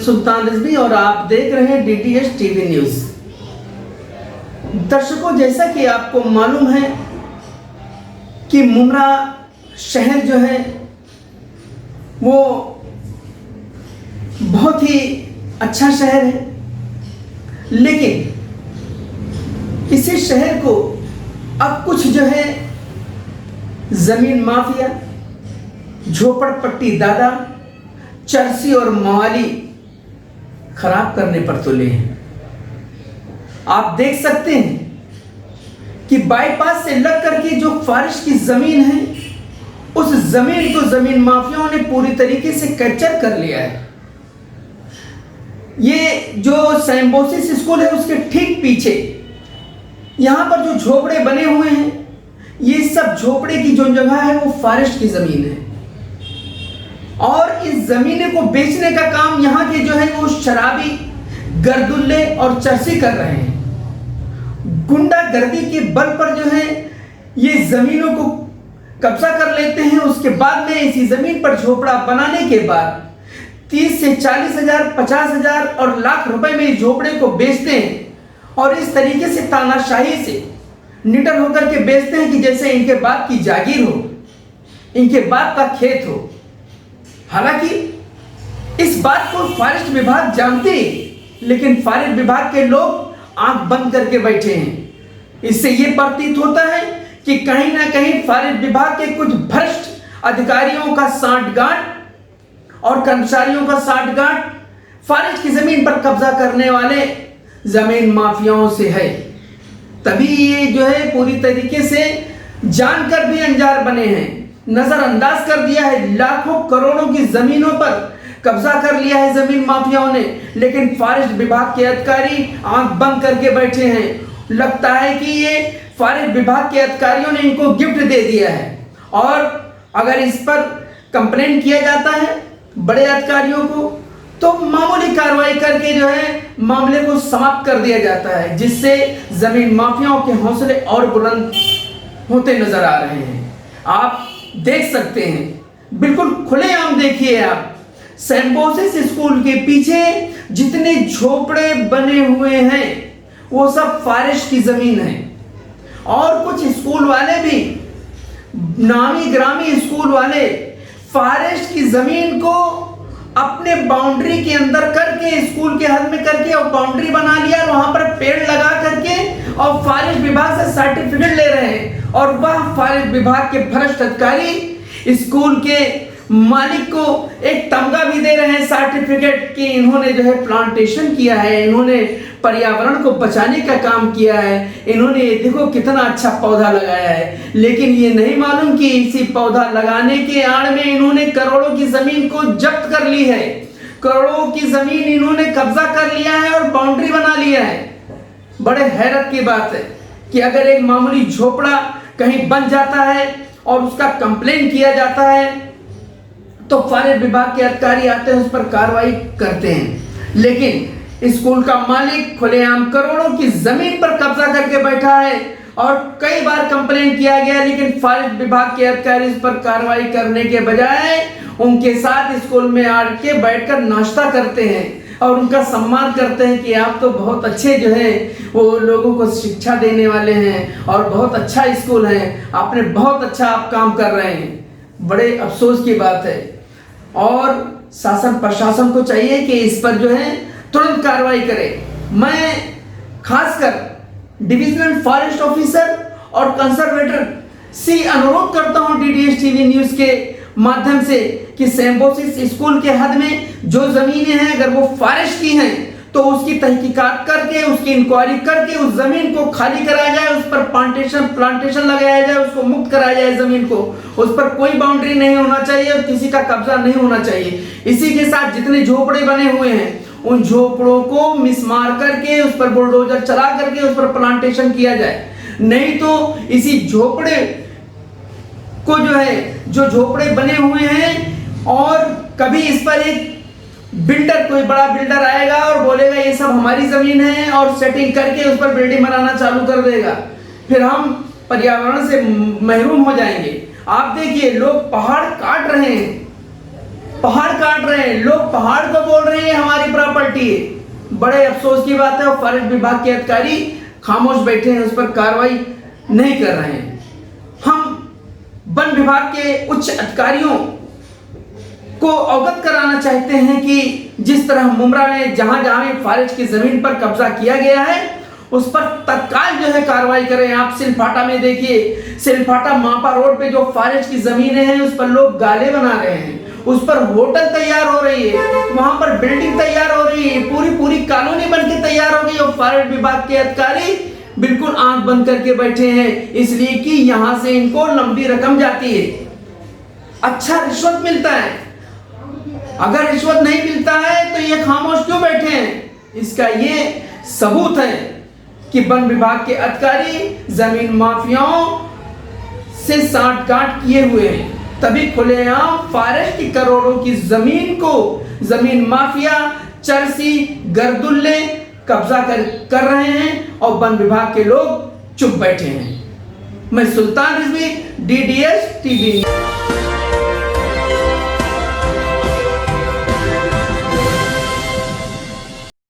सुल्तान रिजवी और आप देख रहे हैं डीटीएच टीवी न्यूज। दर्शकों, जैसा कि आपको मालूम है कि मुमरा शहर जो है वो बहुत ही अच्छा शहर है, लेकिन इसी शहर को अब कुछ जो है जमीन माफिया, झोपड़पट्टी दादा, चरसी और मवाली खराब करने पर तुले हैं। आप देख सकते हैं कि बाईपास से लग करके जो फारिश की जमीन है, उस जमीन को जमीन माफियाओं ने पूरी तरीके से कैप्चर कर लिया है। ये जो सिम्बायोसिस स्कूल है उसके ठीक पीछे यहां पर जो झोपड़े बने हुए हैं, ये सब झोपड़े की जो जगह है वो फारिश की जमीन है और इस जमीन को बेचने का काम यहाँ के जो है वो शराबी, गर्दुल्ले और चरसी कर रहे हैं। गुंडागर्दी के बल पर जो है ये जमीनों को कब्जा कर लेते हैं। उसके बाद में इसी जमीन पर झोपड़ा बनाने के बाद 30 से 40 हजार, 50 हजार और लाख रुपए में इस झोपड़े को बेचते हैं और इस तरीके से तानाशाही से निडर होकर के बेचते हैं कि जैसे इनके बाप की जागीर हो, इनके बाप का खेत हो। हालांकि इस बात को फॉरेस्ट विभाग जानते हैं, लेकिन फॉरेस्ट विभाग के लोग आंख बंद करके बैठे हैं। इससे यह प्रतीत होता है कि कहीं ना कहीं फॉरेस्ट विभाग के कुछ भ्रष्ट अधिकारियों का सांठगांठ और कर्मचारियों का सांठगांठ फॉरेस्ट की जमीन पर कब्जा करने वाले जमीन माफियाओं से है। तभी ये जो है पूरी तरीके से जानकर भी अंजार बने हैं, नजरअंदाज कर दिया है। लाखों करोड़ों की जमीनों पर कब्जा कर लिया है जमीन माफियाओं ने, लेकिन फॉरेस्ट विभाग के अधिकारी आंख बंद करके बैठे हैं। लगता है कि ये फॉरेस्ट विभाग के अधिकारियों ने इनको गिफ्ट दे दिया है और अगर इस पर कंप्लेंट किया जाता है बड़े अधिकारियों को तो मामूली कार्रवाई करके जो है मामले को समाप्त कर दिया जाता है, जिससे जमीन माफियाओं के हौसले और बुलंद होते नजर आ रहे हैं। आप देख सकते हैं, बिल्कुल खुलेआम देखिए आप, सिम्बायोसिस स्कूल के पीछे जितने झोपड़े बने हुए हैं वो सब फारिश की जमीन है और कुछ स्कूल वाले भी, नामी ग्रामी स्कूल वाले फारिश की जमीन को अपने बाउंड्री के अंदर करके, स्कूल के हद में करके और बाउंड्री बना लिया और वहां पर पेड़ लगा करके और फॉरेस्ट विभाग से सर्टिफिकेट ले रहे हैं और वह फॉरेस्ट विभाग के भ्रष्ट अधिकारी स्कूल के मालिक को एक तमगा भी दे रहे हैं सर्टिफिकेट कि इन्होंने जो है प्लांटेशन किया है, इन्होंने पर्यावरण को बचाने का काम किया है, इन्होंने देखो कितना अच्छा पौधा लगाया है। लेकिन ये नहीं मालूम कि इसी पौधा लगाने के आड़ में इन्होंने करोड़ों की जमीन को जब्त कर ली है, करोड़ों की जमीन इन्होंने कब्जा कर लिया है और बाउंड्री बना लिया है। बड़े हैरत की बात है कि अगर एक मामूली झोपड़ा कहीं बन जाता है और उसका कंप्लेन किया जाता है तो फॉरेस्ट विभाग के अधिकारी आते हैं, उस पर कार्रवाई करते हैं, लेकिन स्कूल का मालिक खुलेआम करोड़ों की जमीन पर कब्जा करके बैठा है और कई बार कंप्लेन किया गया, लेकिन फॉरेस्ट विभाग के अधिकारी इस पर कार्रवाई करने के बजाय उनके साथ स्कूल में आके बैठकर नाश्ता करते हैं और उनका सम्मान करते हैं कि आप तो बहुत अच्छे जो है वो लोगों को शिक्षा देने वाले हैं और बहुत अच्छा स्कूल है, आपने बहुत अच्छा आप काम कर रहे हैं। बड़े अफसोस की बात है और शासन प्रशासन को चाहिए कि इस पर जो है तुरंत कार्रवाई करे। मैं खासकर डिविजनल फॉरेस्ट ऑफिसर और कंजर्वेटर से अनुरोध करता हूं डीटीएच टीवी न्यूज के माध्यम से कि सिम्बायोसिस स्कूल के हद में जो जमीनें हैं अगर वो फॉरेस्ट की हैं तो उसकी तहकीकात करके, उसकी इंक्वायरी करके उस जमीन को खाली कराया जाए, उस पर प्लांटेशन लगाया जाए, उसको मुक्त कराया जाए जमीन को। उस पर कोई बाउंड्री नहीं होना चाहिए और किसी का कब्जा नहीं होना चाहिए। इसी के साथ जितने झोपड़े बने हुए हैं उन झोपड़ों को मिसमार करके उस पर बुलडोजर चला करके उस पर प्लांटेशन किया जाए, नहीं तो इसी झोपड़े को जो है, जो झोपड़े बने हुए हैं और कभी इस पर एक बिल्डर, कोई बड़ा बिल्डर आएगा और बोलेगा ये सब हमारी जमीन है और सेटिंग करके उस पर बिल्डिंग बनाना चालू कर देगा, फिर हम पर्यावरण से महरूम हो जाएंगे। आप देखिए लोग पहाड़ काट रहे हैं पहाड़ काट रहे हैं, लोग पहाड़ को बोल रहे हैं हमारी प्रॉपर्टी है। बड़े अफसोस की बात है और फॉरेस्ट विभाग के अधिकारी खामोश बैठे हैं, उस पर कार्रवाई नहीं कर रहे हैं। हम वन विभाग के उच्च अधिकारियों को अवगत कराना चाहते हैं कि जिस तरह मुमरा में जहां जहां फॉरेस्ट की जमीन पर कब्जा किया गया है उस पर तत्काल जो है कार्रवाई करें। आप सिलफाटा में देखिए, सिलफाटा मापा रोड पे जो फॉरेस्ट की जमीनें हैं उस पर लोग गाले बना रहे हैं, उस पर होटल तैयार हो रही है, वहां पर बिल्डिंग तैयार हो रही है, पूरी कॉलोनी बनके तैयार हो गई और फॉरेस्ट विभाग के अधिकारी बिल्कुल आंख बंद करके बैठे हैं, इसलिए कि यहां से इनको लंबी रकम जाती है, अच्छा रिश्वत मिलता है। अगर रिश्वत नहीं मिलता है तो ये खामोश क्यों बैठे हैं? इसका ये सबूत है कि वन विभाग के अधिकारी जमीन माफियाओं से सांठगांठ किए हुए हैं, तभी खुलेआम फॉरेस्ट की करोड़ों की जमीन को जमीन माफिया चरसी गर्दुल्ले कब्जा कर रहे हैं और वन विभाग के लोग चुप बैठे हैं। मैं सुल्तान रिजवी, DDS TV।